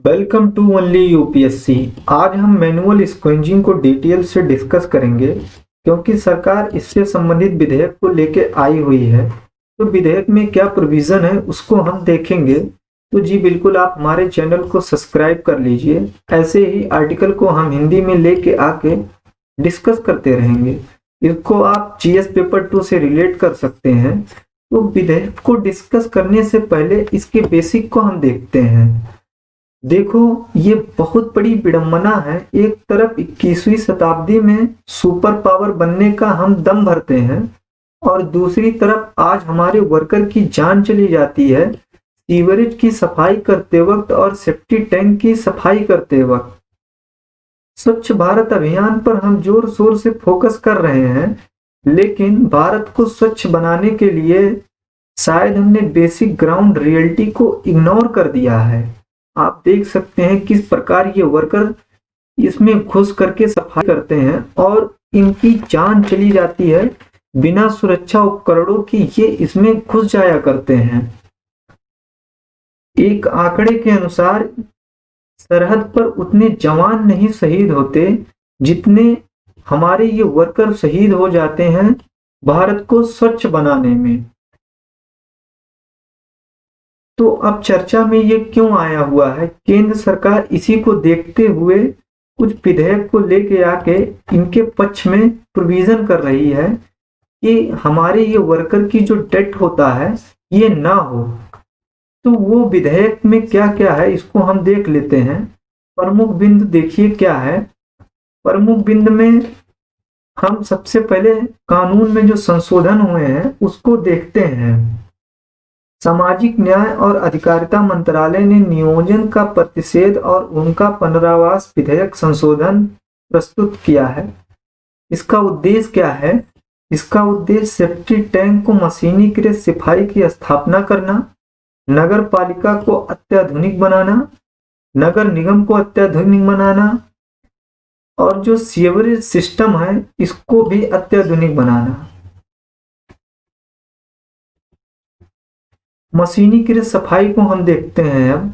Welcome to only UPSC. आज हम manual scavenging को डिटेल से डिस्कस करेंगे क्योंकि सरकार इससे संबंधित विधेयक को लेके आई हुई है। तो विधेयक में क्या प्रोविजन है उसको हम देखेंगे। तो जी बिल्कुल, आप हमारे चैनल को सब्सक्राइब कर लीजिए। ऐसे ही आर्टिकल को हम हिंदी में लेके आके डिस्कस करते रहेंगे। इसको आप जीएस पेपर 2 से रिलेट कर सकते हैं। तो विधेयक को डिस्कस करने से पहले इसके बेसिक को हम देखते हैं। देखो, ये बहुत बड़ी विडंबना है। एक तरफ 21वीं शताब्दी में सुपर पावर बनने का हम दम भरते हैं और दूसरी तरफ आज हमारे वर्कर की जान चली जाती है सीवरेज की सफाई करते वक्त और सेप्टी टैंक की सफाई करते वक्त। स्वच्छ भारत अभियान पर हम जोर शोर से फोकस कर रहे हैं, लेकिन भारत को स्वच्छ बनाने के लिए शायद हमने बेसिक ग्राउंड रियलिटी को इग्नोर कर दिया है। आप देख सकते हैं किस प्रकार ये वर्कर इसमें घुस करके सफाई करते हैं और इनकी जान चली जाती है। बिना सुरक्षा उपकरणों की ये इसमें घुस जाया करते हैं। एक आंकड़े के अनुसार सरहद पर उतने जवान नहीं शहीद होते जितने हमारे ये वर्कर शहीद हो जाते हैं भारत को स्वच्छ बनाने में। तो अब चर्चा में ये क्यों आया हुआ है? केंद्र सरकार इसी को देखते हुए कुछ विधेयक को लेके आके इनके पक्ष में प्रोविजन कर रही है कि हमारे ये वर्कर की जो डेथ होता है ये ना हो। तो वो विधेयक में क्या क्या है इसको हम देख लेते हैं। प्रमुख बिंदु देखिए क्या है। प्रमुख बिंदु में हम सबसे पहले कानून में जो संशोधन हुए हैं उसको देखते हैं। सामाजिक न्याय और अधिकारिता मंत्रालय ने नियोजन का प्रतिषेध और उनका पुनरावास विधेयक संशोधन प्रस्तुत किया है। इसका उद्देश्य क्या है? इसका उद्देश्य सेप्टी टैंक को मशीनीकृत सफाई की स्थापना करना, नगर पालिका को अत्याधुनिक बनाना, नगर निगम को अत्याधुनिक बनाना और जो सीवरेज सिस्टम है इसको भी अत्याधुनिक बनाना। मशीनीकृत सफाई को हम देखते हैं। अब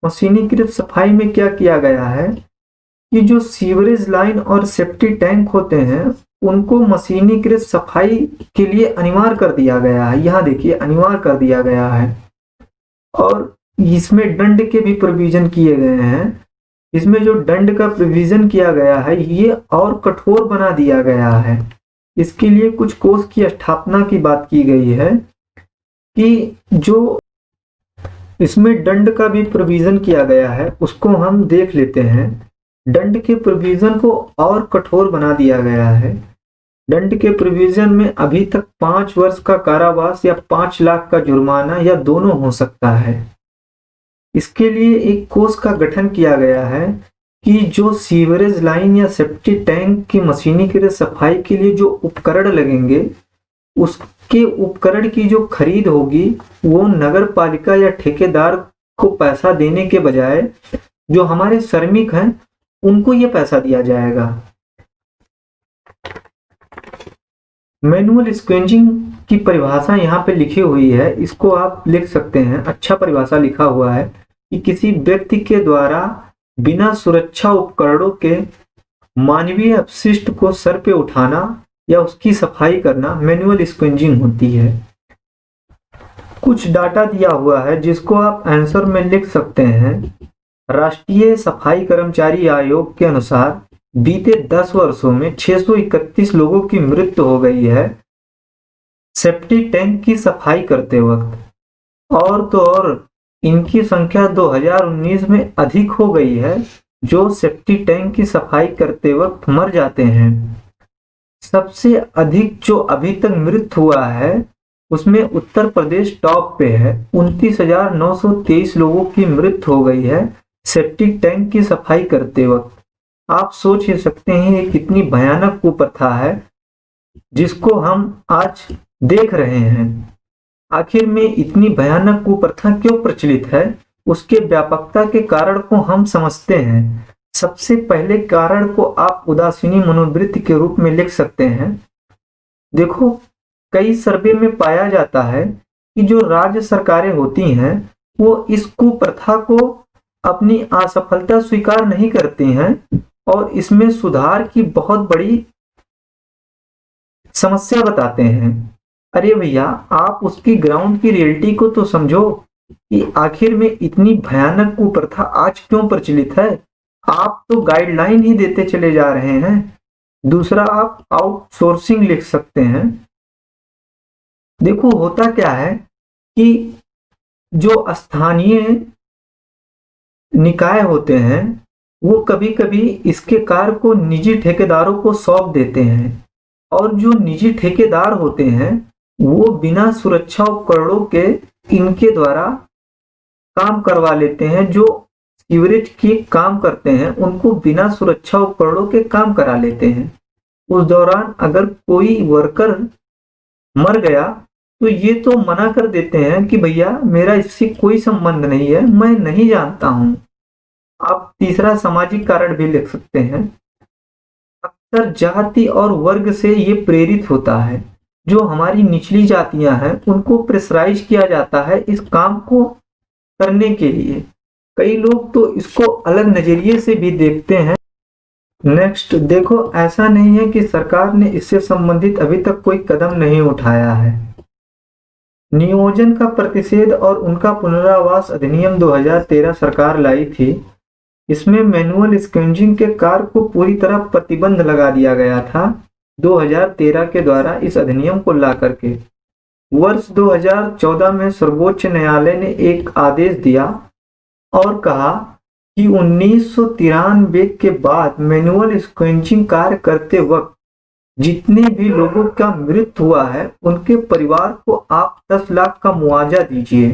मशीनीकृत सफाई में क्या किया गया है कि जो सीवरेज लाइन और सेप्टी टैंक होते हैं उनको मशीनीकृत सफाई के लिए अनिवार्य कर दिया गया है। यहाँ देखिए, अनिवार्य कर दिया गया है और इसमें दंड के भी प्रोविजन किए गए हैं। इसमें जो दंड का प्रोविजन किया गया है ये और कठोर बना दिया गया है। इसके लिए कुछ कोष की स्थापना की बात की गई है कि जो इसमें दंड का भी प्रोविजन किया गया है उसको हम देख लेते हैं। दंड के प्रोविजन को और कठोर बना दिया गया है। दंड के प्रोविजन में अभी तक 5 वर्ष का कारावास या 5 लाख का जुर्माना या दोनों हो सकता है। इसके लिए एक कोष का गठन किया गया है कि जो सीवरेज लाइन या सेप्टी टैंक की मशीनीकृत सफाई के लिए जो उपकरण लगेंगे उसके उपकरण की जो खरीद होगी वो नगर पालिका या ठेकेदार को पैसा देने के बजाय जो हमारे श्रमिक हैं उनको ये पैसा दिया जाएगा। मैनुअल स्क्वेंजिंग की परिभाषा यहाँ पे लिखी हुई है, इसको आप लिख सकते हैं। अच्छा परिभाषा लिखा हुआ है कि किसी व्यक्ति के द्वारा बिना सुरक्षा उपकरणों के मानवीय अपशिष्ट को सर पे उठाना या उसकी सफाई करना मैनुअल स्क्वेंजिंग होती है। कुछ डाटा दिया हुआ है जिसको आप आंसर में लिख सकते हैं। राष्ट्रीय सफाई कर्मचारी आयोग के अनुसार बीते 10 वर्षों में 631 लोगों की मृत्यु हो गई है सेप्टी टैंक की सफाई करते वक्त, और तो और इनकी संख्या 2019 में अधिक हो गई है जो सेप्टी टैंक की सफाई करते वक्त मर जाते हैं। सबसे अधिक जो अभी तक मृत्यु हुआ है उसमें उत्तर प्रदेश टॉप पे है। 29,923 लोगों की मृत्यु हो गई है सेप्टिक टैंक की सफाई करते वक्त। आप सोच ही सकते हैं ये कितनी भयानक कुप्रथा है जिसको हम आज देख रहे हैं। आखिर में इतनी भयानक कुप्रथा क्यों प्रचलित है, उसके व्यापकता के कारण को हम समझते हैं। सबसे पहले कारण को आप उदासीनी मनोवृत्ति के रूप में लिख सकते हैं। देखो, कई सर्वे में पाया जाता है कि जो राज्य सरकारें होती हैं वो इस कुप्रथा को अपनी असफलता स्वीकार नहीं करते हैं और इसमें सुधार की बहुत बड़ी समस्या बताते हैं। अरे भैया, आप उसकी ग्राउंड की रियलिटी को तो समझो कि आखिर में इतनी भयानक कुप्रथा आज क्यों प्रचलित है। आप तो गाइडलाइन ही देते चले जा रहे हैं। दूसरा, आप आउटसोर्सिंग लिख सकते हैं। देखो, होता क्या है कि जो स्थानीय निकाय होते हैं वो कभी कभी इसके कार्य को निजी ठेकेदारों को सौंप देते हैं, और जो निजी ठेकेदार होते हैं वो बिना सुरक्षा उपकरणों के इनके द्वारा काम करवा लेते हैं। जो सीवरेज के काम करते हैं उनको बिना सुरक्षा उपकरणों के काम करा लेते हैं। उस दौरान अगर कोई वर्कर मर गया तो ये तो मना कर देते हैं कि भैया मेरा इससे कोई संबंध नहीं है, मैं नहीं जानता हूं। आप तीसरा सामाजिक कारण भी लिख सकते हैं। अक्सर जाति और वर्ग से ये प्रेरित होता है। जो हमारी निचली जातियां हैं उनको प्रेशराइज किया जाता है इस काम को करने के लिए। कई लोग तो इसको अलग नजरिए से भी देखते हैं। नेक्स्ट देखो, ऐसा नहीं है कि सरकार ने इससे संबंधित अभी तक कोई कदम नहीं उठाया है। नियोजन का प्रतिषेध और उनका पुनरावास अधिनियम 2013 सरकार लाई थी। इसमें मैनुअल स्क्वेंजिंग के कार्य को पूरी तरह प्रतिबंध लगा दिया गया था 2013 के द्वारा इस अधिनियम को ला करके। वर्ष 2014 में सर्वोच्च न्यायालय ने एक आदेश दिया और कहा कि 1993 के बाद मैनुअल स्क्वेंजिंग कार्य करते वक्त जितने भी लोगों का मृत्यु हुआ है उनके परिवार को आप 10 लाख का मुआवजा दीजिए।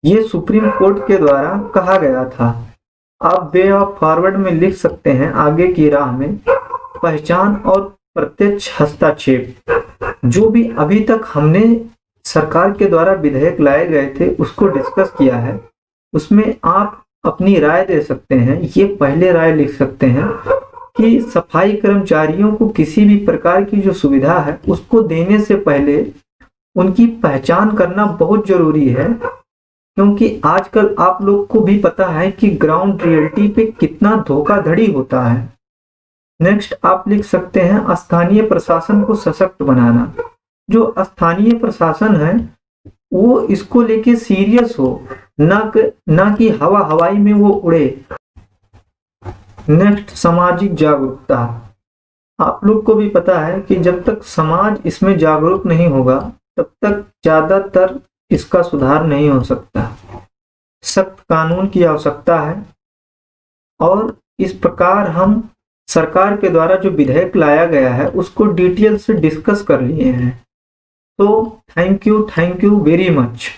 ये सुप्रीम कोर्ट के द्वारा कहा गया था। आप वे ऑफ फॉरवर्ड में लिख सकते हैं आगे की राह में पहचान और प्रत्यक्ष हस्तक्षेप। जो भी अभी तक हमने सरकार के द्वारा विधेयक लाए गए थे उसको डिस्कस किया है, उसमें आप अपनी राय दे सकते हैं। ये पहले राय लिख सकते हैं कि सफाई कर्मचारियों को किसी भी प्रकार की जो सुविधा है उसको देने से पहले उनकी पहचान करना बहुत जरूरी है, क्योंकि आजकल आप लोग को भी पता है कि ग्राउंड रियलिटी पे कितना धोखाधड़ी होता है। नेक्स्ट आप लिख सकते हैं स्थानीय प्रशासन को सशक्त बनाना। जो स्थानीय प्रशासन है वो इसको लेके सीरियस हो, ना कि हवाई में वो उड़े। नेक्स्ट सामाजिक जागरूकता। आप लोग को भी पता है कि जब तक समाज इसमें जागरूक नहीं होगा तब तक ज्यादातर इसका सुधार नहीं हो सकता। सख्त कानून की आवश्यकता है और इस प्रकार हम सरकार के द्वारा जो विधेयक लाया गया है उसको डिटेल से डिस्कस कर लिए हैं। तो थैंक यू वेरी मच।